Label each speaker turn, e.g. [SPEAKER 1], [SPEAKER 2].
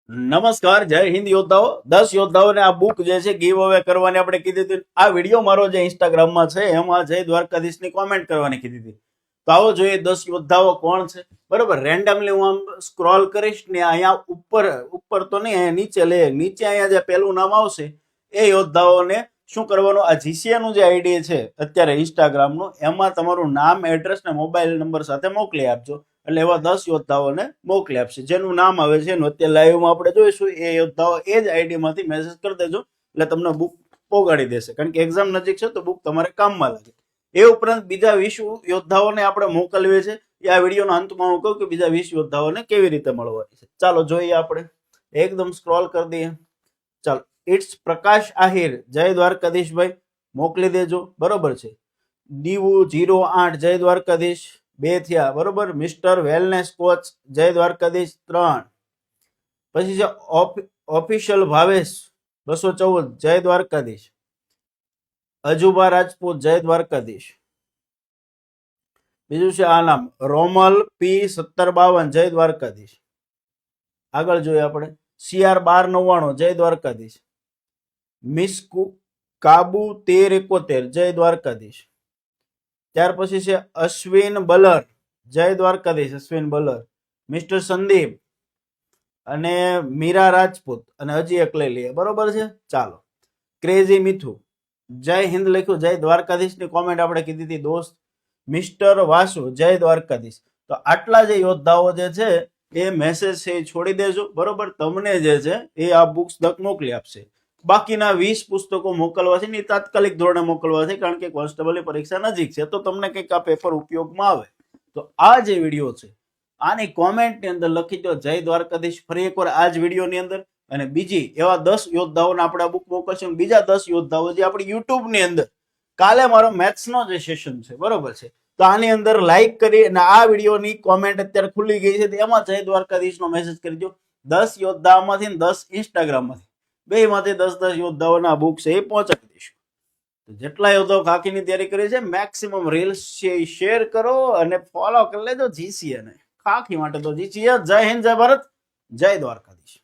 [SPEAKER 1] નમસ્કાર, જય હિન્દ યોદ્ધાઓ. 10 યોદ્ધાઓને આ બુક જે છે ગીવ અવે કરવાની આપણે કીધી હતી. આ વિડીયો મારો જે ઇન્સ્ટાગ્રામમાં છે એમાં જય દ્વારકાધીશની કોમેન્ટ કરવાની કીધી હતી. તો આવો જોઈએ 10 યોદ્ધાઓ કોણ છે. બરોબર, રેન્ડમલી હું આમ સ્ક્રોલ કરીશ ને અહીંયા ઉપર તો નહીં, અહીંયા નીચે અહીંયા જે પહેલું નામ આવશે એ યોદ્ધાઓને શું કરવાનું, આ જીસીએ નું જે આઈડી છે અત્યારે ઇન્સ્ટાગ્રામનું, એમાં તમારું નામ, એડ્રેસ ને મોબાઈલ નંબર સાથે મોકલી આપજો. એટલે એવા 10 યોદ્ધાઓને મોકલી આપશે. જેનું નામ આવે છે એનું અત્યારે લાઈવમાં આપણે જોઈશું. એ યોદ્ધાઓ એ જ આઈડી માંથી મેસેજ કરી દેજો એટલે તમને બુક પોગાડી દેશે. કારણ કે એક્ઝામ નજીક છે તો બુક તમારે કામમાં લાગે. એ ઉપરાંત બીજા 20 યોદ્ધાઓને આપણે મોકલવી છે. એ આ વિડીયોના અંતમાં હું કહું કે બીજા 20 યોદ્ધાઓને કેવી રીતે મળવાની છે. ચાલો જોઈએ, આપણે એકદમ સ્ક્રોલ કરી દઈએ. ચાલો, ઇટ્સ પ્રકાશ આહિર, જય દ્વારકાધીશભાઈ, મોકલી દેજો. બરોબર છે. દીવુ 08, જય દ્વારકાધીશ, 2 થયા. બરોબર. મિસ્ટર વેલનેસ કોચ, જય દ્વારકાધીશ, 3. પછી છે ઓફિશિયલ ભાવેશ 214, જય દ્વારકાધીશ. અજુબા રાજપૂત, જય દ્વારકાધીશ. બીજું છે આ નામ રોમલ પી 1752, જય દ્વારકાધીશ. આગળ જોઈએ આપણે CR 1299, જય દ્વારકાધીશ. મિસ કાબુ 1371, જય દ્વારકાધીશ. ત્યાર પછી છે અશ્વિન બલર, જય દ્વારકાધીશ. અશ્વિન બલર. મિસ્ટર સંદીપ અને મીરા રાજપૂત અને હજી એક લઈ લઈએ. બરોબર છે. ચાલો, ક્રેઝી મીઠુ, જય હિન્દ લખ્યું, જય દ્વારકાધીશ ની કોમેન્ટ આપણે કીધી હતી દોસ્ત. મિસ્ટર વાસુ, જય દ્વારકાધીશ. તો આટલા જે યોદ્ધાઓ જે છે એ મેસેજ છે એ છોડી દેજો. બરોબર, તમને જે છે એ આ બુક્સ તક મોકલી આપશે. બાકીના 20 પુસ્તકો મોકલવા છે ને તાત્કાલિક ધોરણે મોકલવા છે, કારણ કે કોન્સ્ટેબલની પરીક્ષા નજીક છે તો તમને કંઈક આ પેપર ઉપયોગમાં આવે. તો આ જે વિડીયો છે આની કોમેન્ટની અંદર લખી દો જય દ્વારકાધીશ ફરી એકવાર આ જ વિડીયોની અંદર. અને બીજી એવા 10 યોદ્ધાઓને આપણે આ બુક મોકલશું. બીજા 10 યોદ્ધાઓ જે આપણી યુટ્યુબ ની અંદર કાલે મારો મેથ્સનો જે સેશન છે, બરોબર છે, તો આની અંદર લાઈક કરી અને આ વિડીયોની કોમેન્ટ અત્યારે ખુલી ગઈ છે એમાં જય દ્વારકાધીશનો મેસેજ કરી દો. 10 યોદ્ધાઓમાંથી 10 ઇન્સ્ટાગ્રામમાંથી, બે માંથી 10 યોદ્ધાઓના બુક છે એ પહોંચાડી દઈશું. જેટલા યોદ્ધાઓ ખાકીની તૈયારી કરી છે મેક્સિમમ રીલ્સ છે એ શેર કરો અને ફોલો કરી લેજો જીસીએ ને. ખાકી માટે તો જીસીએ. જય હિન્દ, જય ભારત, જય દ્વારકાધીશ.